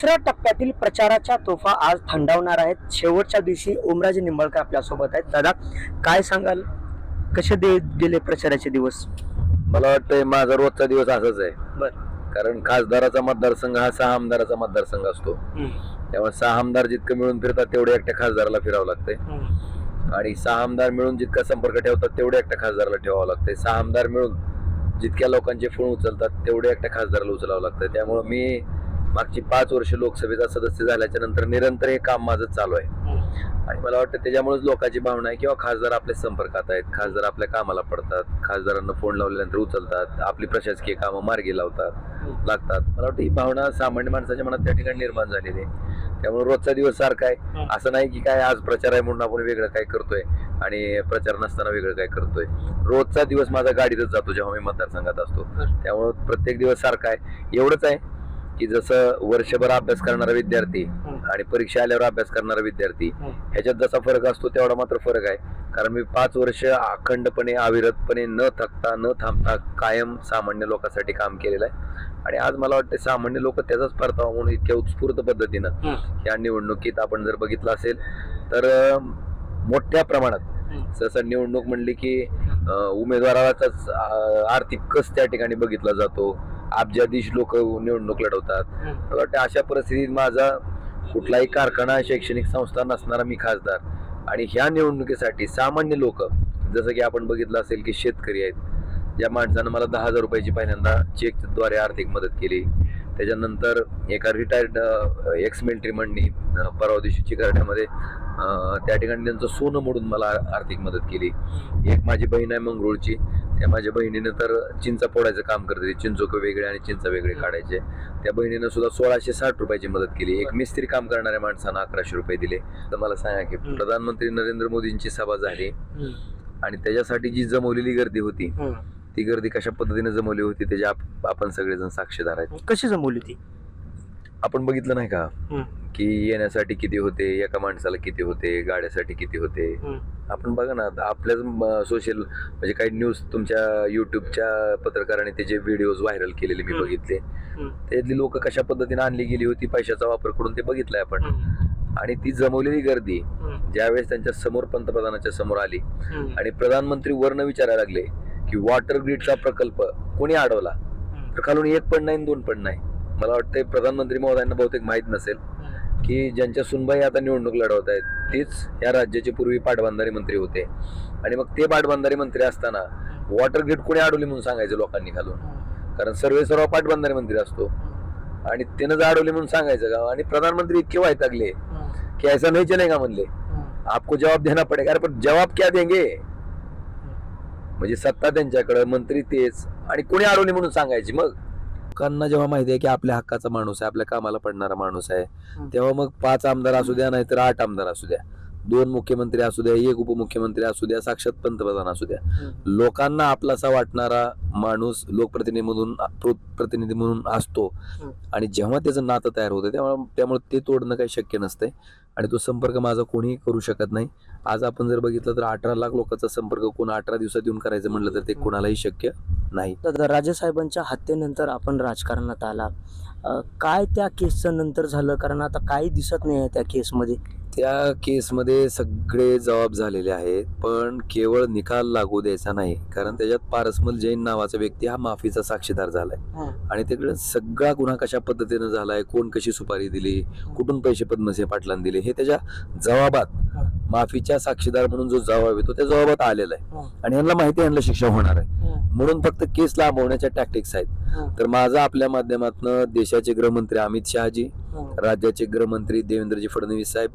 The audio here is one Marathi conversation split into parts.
दुसऱ्या टप्प्यातील प्रचाराच्या तोफा आज थंडावणार आहेत. शेवटच्या दिवशी ओमराजे निंबाळकर आपल्यासोबत आहेत. दादा, काय सांगाल, कसे गेले प्रचाराचे दिवस? मला वाटतंय माझा रोजचा दिवस असाच आहे. बर. कारण खासदाराचा मतदारसंघ हा 6 आमदाराचा मतदारसंघ असतो. त्यामुळे 6 आमदार जितकं मिळून फिरतात तेवढे एकट्या खासदाराला फिरावं लागतंय. आणि 6 आमदार मिळून जितका संपर्क ठेवतात तेवढे एकट्या खासदाराला ठेवावं लागतंय. 6 आमदार मिळून जितक्या लोकांचे फोन उचलतात तेवढे एकट्या खासदाराला उचलावं लागतंय. त्यामुळे मी मागची 5 वर्ष लोकसभेचा सदस्य झाल्याच्या नंतर निरंतर हे काम माझं चालू आहे. आणि मला वाटतं त्याच्यामुळेच लोकांची भावना आहे किंवा खासदार आपल्या संपर्कात आहेत, खासदार आपल्या कामाला पडतात, खासदारांना फोन लावल्यानंतर उचलतात, आपली प्रशासकीय कामं मार्गी लागतात. मला वाटतं ही भावना सामान्य माणसाच्या मनात त्या ठिकाणी निर्माण झालेली आहे. त्यामुळे रोजचा दिवस सारखा आहे. असं नाही की काय आज प्रचार आहे म्हणून आपण वेगळं काय करतोय आणि प्रचार नसताना वेगळं काय करतोय. रोजचा दिवस माझा गाडीतच जातो जेव्हा मी मतदारसंघात असतो. त्यामुळे प्रत्येक दिवस सारखा आहे. एवढंच आहे की जसं वर्षभर अभ्यास करणारा विद्यार्थी आणि परीक्षा आल्यावर अभ्यास करणारा विद्यार्थी ह्याच्यात जसा फरक असतो तेवढा मात्र फरक आहे. कारण मी 5 वर्ष अखंडपणे अविरतपणे न थकता न थांबता कायम सामान्य लोकांसाठी काम केलेलं आहे. आणि आज मला वाटतं सामान्य लोक त्याचाच परतावा म्हणून इतक्या उत्स्फूर्त पद्धतीनं या निवडणुकीत आपण जर बघितलं असेल तर मोठ्या प्रमाणात सहसा निवडणूक म्हणली की उमेदवाराचाच आर्थिक कस त्या ठिकाणी बघितला जातो. अब्जाधीश लोक निवडणूक लढवतात. मला वाटतं अशा परिस्थितीत माझा कुठलाही कारखाना शैक्षणिक संस्था नसणारा मी खासदार आणि ह्या निवडणुकीसाठी सामान्य लोक जसं की आपण बघितलं असेल की शेतकरी आहेत, ज्या माणसानं मला 10,000 रुपयाची पहिल्यांदा चेकद्वारे आर्थिक मदत केली. त्याच्यानंतर एका रिटायर्ड एक्स मिलिटरीमननी परवा दिवशी चिकरड्यामध्ये त्या ठिकाणी त्यांचं सोनं मोडून मला आर्थिक मदत केली. एक माझी बहीण आहे मंगरूळची, त्या माझ्या बहिणीनं तर चिंचा फोडायचं काम करते, चिंचोक वेगळे आणि चिंचा वेगळे काढायचे. त्या बहिणीनं सुद्धा 1660 रुपयाची मदत केली. एक मिस्त्री काम करणाऱ्या माणसानं 1100 रुपये दिले. तर मला सांगा की प्रधानमंत्री नरेंद्र मोदींची सभा झाली आणि त्याच्यासाठी जी जमवलेली गर्दी होती ती गर्दी कशा पद्धतीने जमवली होती त्याच्या आपण सगळेजण साक्षीदार आहेत. कशी जमवली ती? आपण बघितलं नाही का की येण्यासाठी किती होते, एका माणसाला किती होते, गाड्यासाठी किती होते. आपण बघा ना, आपल्याच सोशल म्हणजे काही न्यूज तुमच्या युट्यूबच्या पत्रकारांनी त्याचे व्हिडिओज व्हायरल केलेले मी बघितले. त्यातली लोक कशा पद्धतीने आणली गेली होती पैशाचा वापर करून ते बघितलंय आपण. आणि ती जमवलेली गर्दी ज्यावेळेस त्यांच्या समोर पंतप्रधानाच्या समोर आली आणि प्रधानमंत्री वर्ण विचारायला लागले की वॉटर ग्रीडचा प्रकल्प कोणी अडवला, तर खालून 1 पण नाही 2 पण नाही. मला वाटतंय प्रधानमंत्री महोदयांना बहुतेक माहीत नसेल की ज्यांच्या सुनबाई आता निवडणूक लढवत आहेत तेच या राज्याचे पूर्वी पाटबंधारे मंत्री होते. आणि मग ते पाटबंधारे मंत्री असताना वॉटर ग्रीड कोणी अडवली म्हणून सांगायचं लोकांनी खालून, कारण सर्व पाटबंधारे मंत्री असतो आणि त्यानं जर अडवली म्हणून सांगायचं का. आणि प्रधानमंत्री इतके वैतागले की ऐसा नाही चलेगा म्हणले, आपको जवाब देना पडेगा. अरे पण जवाब क्या देंगे, म्हणजे सत्ता त्यांच्याकडे, मंत्री तेच, आणि कोणी अडवली म्हणून सांगायची. मग लोकांना जेव्हा माहिती आहे की आपल्या हक्काचा माणूस आहे, आपल्या कामाला पडणारा माणूस आहे, तेव्हा मग 5 आमदार असू द्या नाहीतर 8 आमदार असू द्या, 2 मुख्यमंत्री असू द्या, 1 उपमुख्यमंत्री असू द्या, साक्षात पंतप्रधान असू द्या, लोकांना आपलासा वाटणारा माणूस लोकप्रतिनिधी म्हणून असतो. आणि जेव्हा त्याचं नातं तयार होतं त्यामुळे ते तोडणं काही शक्य नसतंय आणि तो संपर्क माझा कोणीही करू शकत नाही. आज आपण जर बघितलं तर 18 लाख लोकांचा संपर्क कोण 18 दिवसात येऊन करायचं म्हणलं तर ते कोणालाही शक्य नाही. तर राजेसाहेबांच्या हत्येनंतर आपण राजकारणात आला, काय त्या केसचं नंतर झालं? कारण आता काही दिसत नाही आहे त्या केसमध्ये. त्या केसमध्ये सगळे जबाब झालेले आहेत, पण केवळ निकाल लागू द्यायचा नाही. कारण त्याच्यात पारसमल जैन नावाचा व्यक्ती हा माफीचा साक्षीदार झालाय आणि तिकडे सगळा गुन्हा कशा पद्धतीनं झालाय, कोण कशी सुपारी दिली, कुठून पैसे पद्मसिंह पाटलांनी दिले, हे त्याच्या जबाबात माफीच्या साक्षीदार म्हणून जो जबाब येतो त्या जबाबात आलेला आहे. आणि यांना माहिती आहे यांना शिक्षा होणार आहे म्हणून फक्त केस लांबवण्याच्या टॅक्टिक्स आहेत. तर माझा आपल्या माध्यमातून देशाचे गृहमंत्री अमित शहाजी, राज्याचे गृहमंत्री देवेंद्रजी फडणवीस साहेब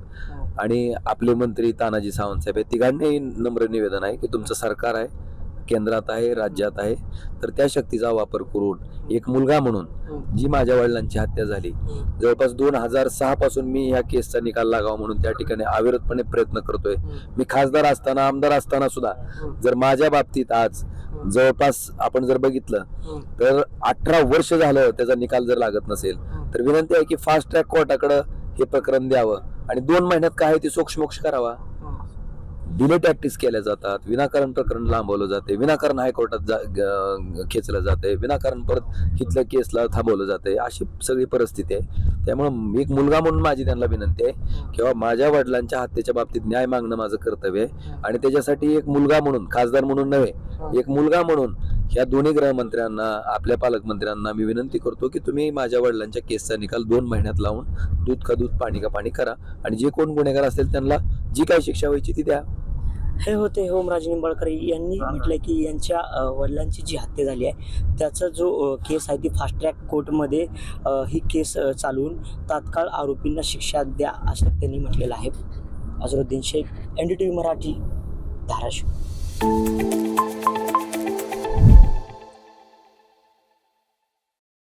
आणि आपले मंत्री तानाजी सावंत साहेब, या तिघांनाही नम्र निवेदन आहे की तुमचं सरकार आहे, केंद्रात आहे, राज्यात आहे, तर त्या शक्तीचा वापर करून एक मुलगा म्हणून जी माझ्या वडिलांची हत्या झाली, जवळपास 2006 पासून मी ह्या केसचा निकाल लागावा म्हणून त्या ठिकाणी अविरतपणे प्रयत्न करतोय. मी खासदार असताना, आमदार असताना सुद्धा जर माझ्या बाबतीत आज जवळपास आपण जर बघितलं तर 18 वर्ष झालं त्याचा निकाल जर लागत नसेल तर विनंती आहे की फास्ट ट्रॅक कोर्टाकडे हे प्रकरण द्यावं आणि 2 महिन्यात काय ते सोक्षमोक्ष करावा. डिले टॅक्टिस केल्या जातात, विनाकारण प्रकरण लांबवलं जाते, विनाकारण हायकोर्टात खेचलं जाते, विनाकारण परत इथल्या केसला थांबवलं जाते, अशी सगळी परिस्थिती आहे. त्यामुळे एक मुलगा म्हणून माझी त्यांना विनंती आहे किंवा माझ्या वडिलांच्या हत्येच्या बाबतीत न्याय मागणं माझं कर्तव्य आहे. आणि त्याच्यासाठी एक मुलगा म्हणून, खासदार म्हणून नव्हे, एक मुलगा म्हणून ह्या दोन्ही गृहमंत्र्यांना, आपल्या पालकमंत्र्यांना मी विनंती करतो की तुम्ही माझ्या वडिलांच्या केसचा निकाल 2 महिन्यात लावून दूध का दूध पाणी का पाणी करा आणि जे कोण गुन्हेगार असतील त्यांना जी काही शिक्षा व्हायची ती द्या. हे होते ओमराजे निंबाळकर यांनी म्हटलंय की यांच्या वडिलांची जी हत्या झाली आहे त्याचा जो केस आहे ती फास्ट ट्रॅक कोर्टमध्ये ही केस चालवून तात्काळ आरोपींना शिक्षा द्या असं त्यांनी म्हटलेलं आहे. अझरुद्दीन शेख, NDTV मराठी, धाराशिव.